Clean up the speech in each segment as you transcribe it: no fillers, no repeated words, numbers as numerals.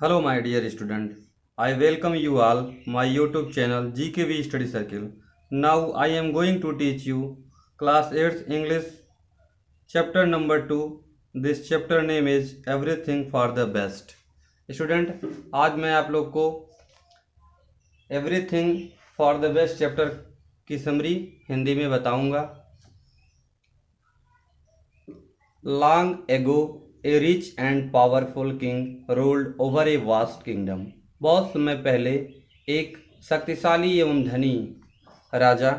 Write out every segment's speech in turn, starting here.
Hello my dear student, I welcome you all my YouTube channel GKV Study Circle. Now I am going to teach you class 8 English chapter number 2. This chapter name is Everything for the Best. Student, आज मैं आप लोग को Everything for the Best chapter की summary Hindi में बताऊंगा। Long ago, a rich and powerful king ruled over a vast kingdom. बहुत समय पहले एक शक्तिशाली एवं धनी राजा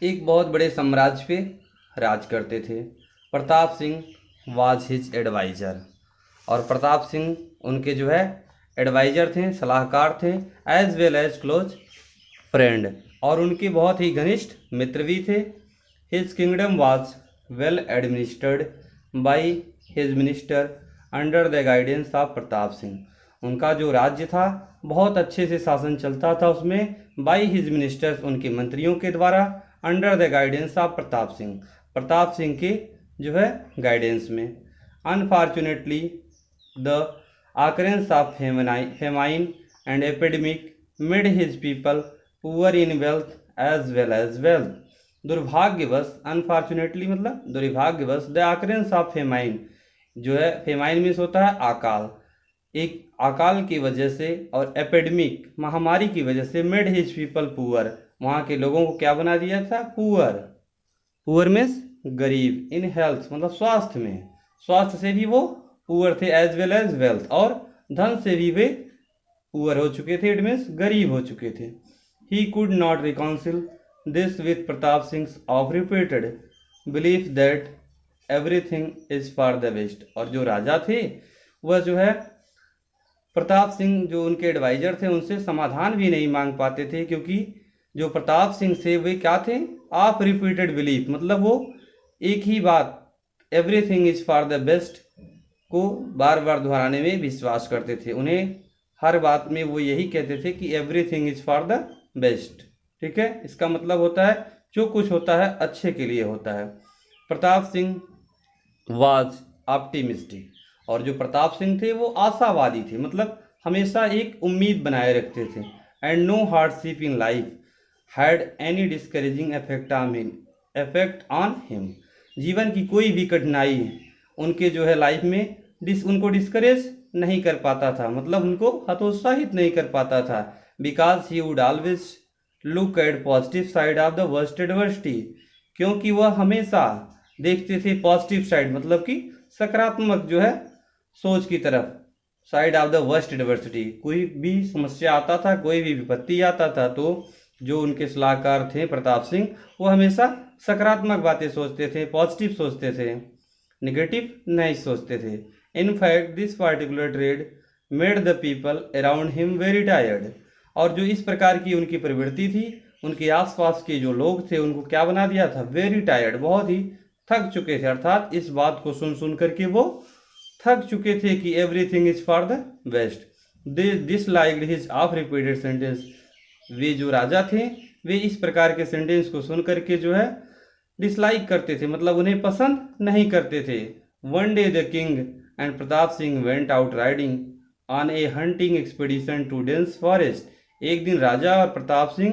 एक बहुत बड़े साम्राज्य पे राज करते थे। Pratap Singh was his advisor, और प्रताप सिंह उनके जो है एडवाइजर थे, सलाहकार थे, as well as close friend, और उनके बहुत ही घनिष्ठ मित्र भी थे। His kingdom was well administered by his minister under the guidance of Pratap Singh. उनका जो राज्य था बहुत अच्छे से शासन चलता था उसमें, बाई हिज मिनिस्टर्स, उनके मंत्रियों के द्वारा, under the guidance of Pratap Singh के जो है गाइडेंस में। Unfortunately the occurrence of famine and epidemic made his people poor in wealth as well as wealth. दुर्भाग्यवश, अनफॉर्चुनेटली मतलब दुर्भाग्यवश, द occurrence of famine जो है, फेमाइन मीन्स होता है अकाल, एक अकाल की वजह से, और एपिडेमिक महामारी की वजह से, मेड हिज पीपल पुअर, वहाँ के लोगों को क्या बना दिया था? पुअर मीन्स गरीब, इन हेल्थ मतलब स्वास्थ्य में, स्वास्थ्य से भी वो पुअर थे, एज वेल एज वेल्थ, और धन से भी वे पुअर हो चुके थे, इट मीन्स गरीब हो चुके थे। He could not reconcile this with Pratap Singh of repeated belief that everything is for the best. और जो राजा थे वह जो है प्रताप सिंह, जो उनके एडवाइजर थे, उनसे समाधान भी नहीं मांग पाते थे, क्योंकि जो प्रताप सिंह थे वे क्या थे? ऑफ रिपीटेड बिलीफ, मतलब वो एक ही बात everything is for the best को बार बार दोहराने में विश्वास करते थे। उन्हें हर बात में वो यही कहते थे कि everything is for the best. ठीक है, इसका मतलब होता है जो कुछ होता है अच्छे के लिए होता है। प्रताप सिंह वाज ऑप्टिमिस्टिक, और जो प्रताप सिंह थे वो आशावादी थे, मतलब हमेशा एक उम्मीद बनाए रखते थे। And no hardship in life had any discouraging effect on him. जीवन की कोई भी कठिनाई उनके जो है लाइफ में उनको डिस्करेज नहीं कर पाता था, मतलब उनको हतोत्साहित नहीं कर पाता था। Because he would always look at positive side of the worst adversity, क्योंकि वह हमेशा देखते थे पॉजिटिव साइड, मतलब कि सकारात्मक जो है सोच की तरफ, side of the worst adversity. कोई भी समस्या आता था, कोई भी विपत्ति आता था, तो जो उनके सलाहकार थे प्रताप सिंह, वो हमेशा सकारात्मक बातें सोचते थे, पॉजिटिव सोचते थे, नेगेटिव नहीं सोचते थे। In fact this particular trade made the people around him very tired. और जो इस प्रकार की उनकी प्रवृत्ति थी, उनके आसपास के जो लोग थे उनको क्या बना दिया था? वेरी टायर्ड, बहुत ही थक चुके थे। अर्थात इस बात को सुन करके वो थक चुके थे कि everything is for the best. This liked his of repeated sentence. वे जो राजा थे वे इस प्रकार के सेंटेंस को सुन करके जो है डिसलाइक करते थे, मतलब उन्हें पसंद नहीं करते थे। One day the king and Pratap Singh went out riding on a hunting expedition to dense forest. एक दिन राजा और प्रताप सिंह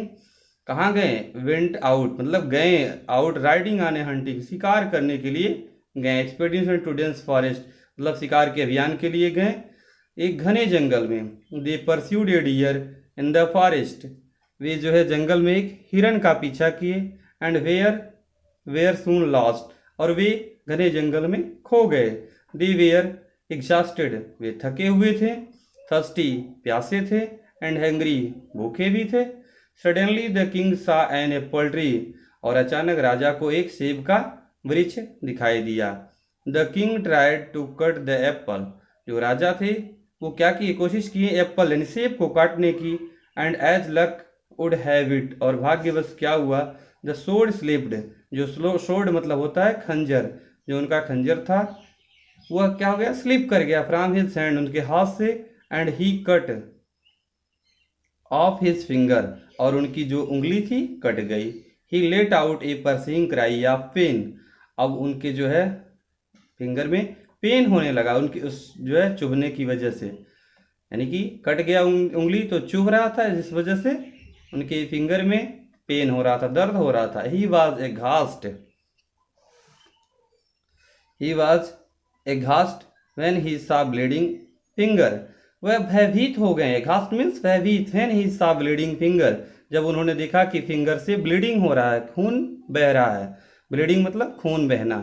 कहाँ गए? वेंट आउट मतलब गए, out riding on a hunting, शिकार करने के लिए गए, एक्सपीडिशन टू डेंस फॉरेस्ट मतलब शिकार के अभियान के लिए गए, एक घने जंगल में। They pursued a deer in the forest, वे जो है जंगल में एक हिरन का पीछा किए। एंड वेयर सून लॉस्ट, और वे घने जंगल में खो गए। दे वेयर एग्जॉस्टेड, वे थके हुए थे। थर्स्टी, प्यासे थे। एंड हैंग्री, भूखे भी थे। सडनली द किंग सा एन एप्पल ट्री, और अचानक राजा को एक सेब का वृक्ष दिखाई दिया। The king tried to cut the apple, जो राजा थे वो क्या किए? कोशिश किए एप्पल यानी सेब को काटने की। And as luck would have it, और भाग्यवश क्या हुआ? द सोड स्लिप्ड, जो सोड मतलब होता है खंजर, जो उनका खंजर था वह क्या हो गया? स्लिप कर गया फ्रॉम हिज हैंड, उनके हाथ से। And he cut off his finger, और उनकी जो उंगली थी कट गई। He let out a piercing cry of pain, अब उनके जो है फिंगर में पेन होने लगा उनकी उस जो है चुभने की वजह से, यानी कि कट गया उंगली तो चुभ रहा था, जिस वजह से उनके फिंगर में पेन हो रहा था, दर्द हो रहा था। He was aghast when he saw bleeding finger. वह भयभीत हो गए। एघास्ट मीन्स भयभीत। When he saw bleeding finger, जब उन्होंने देखा कि फिंगर से ब्लीडिंग हो रहा है, खून बह रहा है। ब्लीडिंग मतलब खून बहना।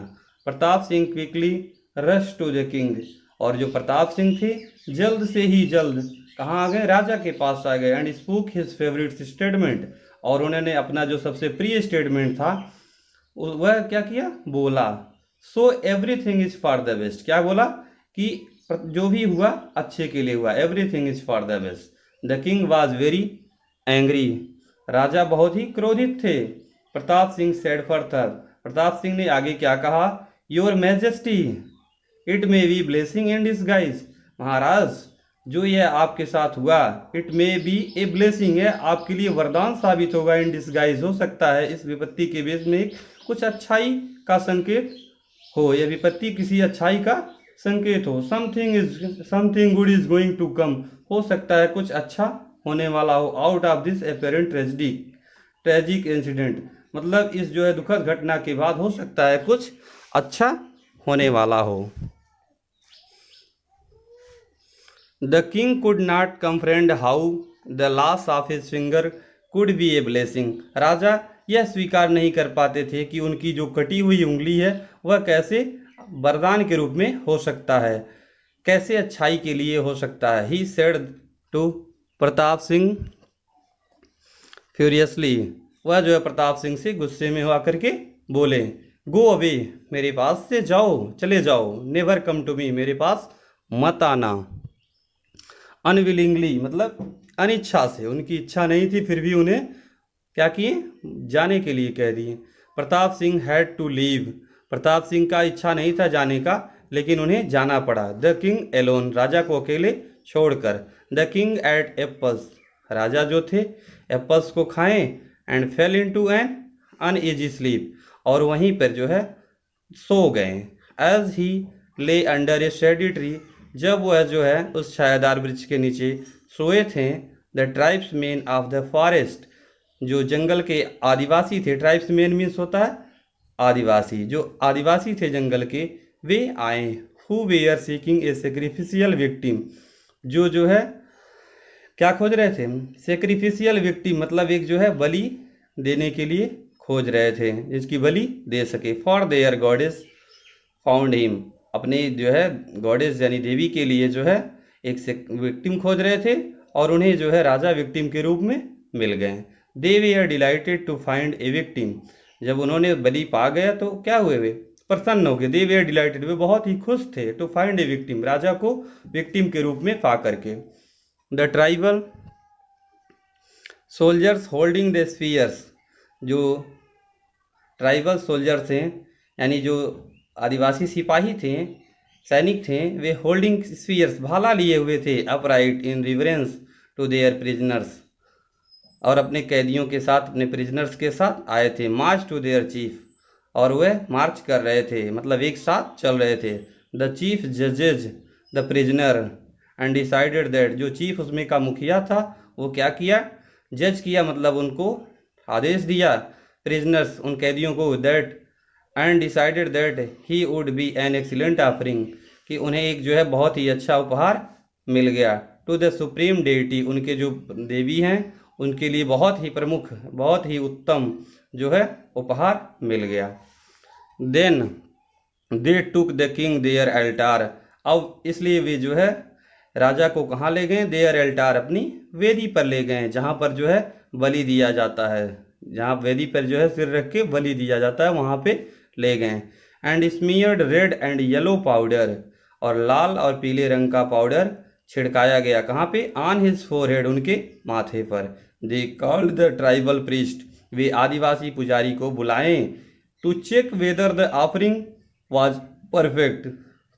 Pratap Singh quickly rush to the king, और जो प्रताप सिंह थे जल्द से ही जल्द कहाँ आ गए, राजा के पास आ गए। And spoke his favourite statement, और उन्होंने अपना जो सबसे प्रिय स्टेटमेंट था वह क्या किया, बोला। So everything is for the best, क्या बोला कि जो भी हुआ अच्छे के लिए हुआ, everything is for the best. The king was very angry, राजा बहुत ही क्रोधित थे। प्रताप सिंह सेड फर्दर, प्रताप सिंह ने आगे क्या कहा, your majesty it may be blessing in disguise, महाराज जो यह आपके साथ हुआ, it may be a blessing है, आपके लिए वरदान साबित होगा। इन डिस्गाइज, हो सकता है इस विपत्ति के बेस में कुछ अच्छाई का संकेत हो, यह विपत्ति किसी अच्छाई का संकेत हो। Something good is going to come, हो सकता है कुछ अच्छा होने वाला हो। Out of this apparent tragic incident, मतलब इस जो है दुखद घटना के बाद हो सकता है कुछ अच्छा होने वाला हो। The king could not comprehend how the loss of his finger could be a blessing, राजा यह स्वीकार नहीं कर पाते थे कि उनकी जो कटी हुई उंगली है वह कैसे वरदान के रूप में हो सकता है, कैसे अच्छाई के लिए हो सकता है। He said to Pratap Singh furiously, वह जो है प्रताप सिंह से गुस्से में हुआ करके बोले, गो अवे, मेरे पास से जाओ, चले जाओ। नेवर कम टू मी, मेरे पास मत आना। अनविलिंगली मतलब अनिच्छा से, उनकी इच्छा नहीं थी फिर भी उन्हें क्या किए, जाने के लिए कह दिए। Pratap Singh had to leave, Pratap Singh का इच्छा नहीं था जाने का, लेकिन उन्हें जाना पड़ा। द किंग एलोन, राजा को अकेले छोड़कर। द किंग एट एप्पल्स, राजा जो थे एप्पल्स को खाएं। And fell into an uneasy sleep, और वहीं पर जो है सो गए। एज ही ले अंडर ए शेडी ट्री, जब वह जो है उस छायादार वृक्ष के नीचे सोए थे। The tribes man of the forest, जो जंगल के आदिवासी थे, ट्राइब्स मैन मीन्स होता है आदिवासी, जो आदिवासी थे जंगल के, वे आए। Who were seeking a sacrificial victim, जो है क्या खोज रहे थे, सेक्रीफिशियल विक्टिम मतलब एक जो है बलि देने के लिए खोज रहे थे, जिसकी बलि दे सके। For their goddess found him, अपने जो है गॉडेस यानी देवी के लिए जो है एक विक्टिम खोज रहे थे, और उन्हें जो है राजा विक्टिम के रूप में मिल गए। They were delighted to find a victim, जब उन्होंने बलि पा गया तो क्या हुए, वे प्रसन्न हो गए। दे वे आर डिलाइटेड, वे बहुत ही खुश थे। टू फाइंड ए विक्टिम, राजा को विक्टिम के रूप में पा करके। The tribal soldiers holding the spheres, जो ट्राइबल सोल्जर्स हैं यानी जो आदिवासी सिपाही थे, सैनिक थे, वे होल्डिंग स्फीयर्स, भाला लिए हुए थे, upright in reverence to their prisoners, और अपने कैदियों के साथ, अपने प्रिजनर्स के साथ आए थे। मार्च टू देयर चीफ, और वह मार्च कर रहे थे, मतलब एक साथ चल रहे थे। द चीफ जजेज the prisoner and decided that, जो चीफ उसमें का मुखिया था वो क्या किया, जज किया, मतलब उनको आदेश दिया, प्रिजनर्स उन कैदियों को, that and decided that he would be an excellent offering, कि उन्हें एक जो है बहुत ही अच्छा उपहार मिल गया। टू द सुप्रीम डेटी, उनके जो देवी हैं उनके लिए बहुत ही प्रमुख, बहुत ही उत्तम जो है उपहार मिल गया। Then they took the king their altar, अब इसलिए वे जो है राजा को कहाँ ले गए, देयर एल्टार, अपनी वेदी पर ले गए, जहाँ पर जो है बलि दिया जाता है, जहाँ वेदी पर जो है सिर रख के बलि दिया जाता है, वहाँ पे ले गए। And smeared red and yellow powder, और लाल और पीले रंग का पाउडर छिड़काया गया, कहाँ पे, ऑन हिज फोरहेड, उनके माथे पर। They called the tribal priest, वे आदिवासी पुजारी को बुलाएं। To check weather the offering was perfect,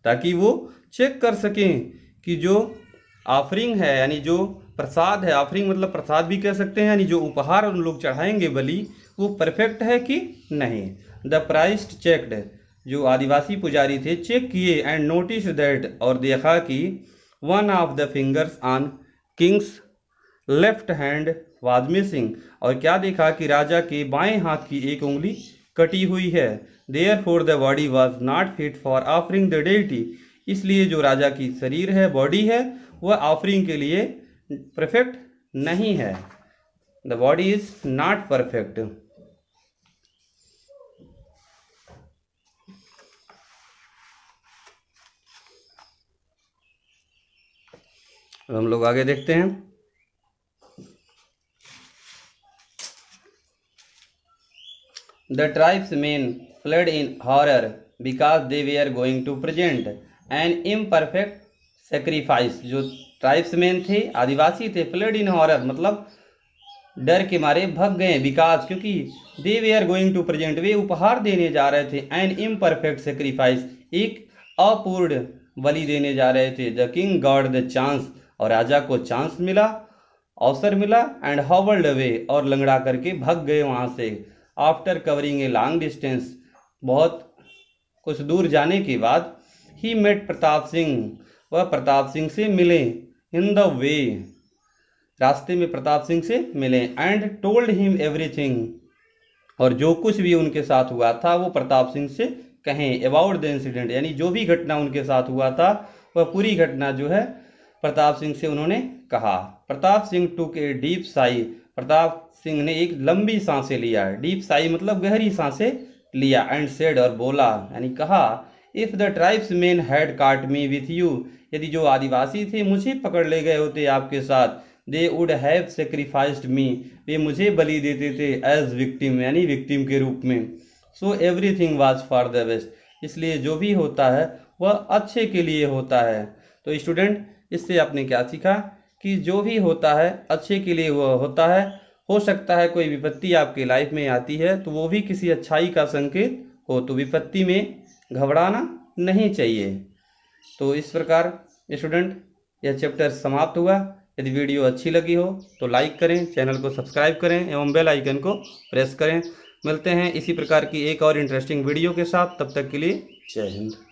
ताकि वो चेक कर सकें कि जो ऑफरिंग है यानी जो प्रसाद है, ऑफरिंग मतलब प्रसाद भी कह सकते हैं, यानी जो उपहार उन लोग चढ़ाएंगे बलि, वो परफेक्ट है कि नहीं। द प्राइस्ट चेक्ड, जो आदिवासी पुजारी थे चेक किए एंड नोटिस दैट, और देखा कि one of the fingers on Kings left hand was missing, और क्या देखा कि राजा के बाएं हाथ की एक उंगली कटी हुई है। Therefore the body was not fit for offering the deity, इसलिए जो राजा की शरीर है, बॉडी है, वह ऑफरिंग के लिए परफेक्ट नहीं है। The body is not perfect. अब हम लोग आगे देखते हैं। The tribesmen fled in horror because they were going to present an imperfect sacrifice। जो ट्राइब्समैन थे, आदिवासी थे, फ्लड इन हॉरर मतलब डर के मारे भग गए, बिकॉज क्योंकि दे वे आर गोइंग टू प्रेजेंट, वे उपहार देने जा रहे थे, एन इम्परफेक्ट सेक्रीफाइस, एक अपूर्ण बलि देने जा रहे थे। The king got the chance, और राजा को चांस मिला, अवसर मिला, एंड हॉबल्ड अवे, और लंगड़ा करके भग गए वहाँ से। After covering a long distance, बहुत कुछ दूर जाने के बाद, ही मेट प्रताप सिंह, वह प्रताप सिंह से मिले, इन द वे, रास्ते में प्रताप सिंह से मिले, एंड टोल्ड हिम एवरीथिंग, और जो कुछ भी उनके साथ हुआ था वो प्रताप सिंह से कहें। अबाउट द इंसिडेंट, यानी जो भी घटना उनके साथ हुआ था वह पूरी घटना जो है प्रताप सिंह से उन्होंने कहा। प्रताप सिंह टुक ए डीप साई, प्रताप सिंह ने एक लंबी सांसें लिया, डीप साई मतलब गहरी सांसें लिया, एंड सेड, और बोला यानी कहा, if the tribes man had काट मी विथ यू, यदि जो आदिवासी थे मुझे पकड़ ले गए होते आपके साथ, दे वुड हैव सेक्रीफाइस्ड मी, वे मुझे बलि देते थे, एज विक्टिम यानी विक्टिम के रूप में। So everything was for the best, इसलिए जो भी होता है वह अच्छे के लिए होता है। तो स्टूडेंट, इससे आपने क्या सीखा कि जो भी होता है अच्छे के लिए वह होता है। हो सकता है कोई विपत्ति आपकी लाइफ में आती है तो वो भी किसी अच्छाई का संकेत हो, तो विपत्ति में घबराना नहीं चाहिए। तो इस प्रकार स्टूडेंट यह चैप्टर समाप्त हुआ। यदि वीडियो अच्छी लगी हो तो लाइक करें, चैनल को सब्सक्राइब करें एवं बेल आइकन को प्रेस करें। मिलते हैं इसी प्रकार की एक और इंटरेस्टिंग वीडियो के साथ, तब तक के लिए जय हिंद।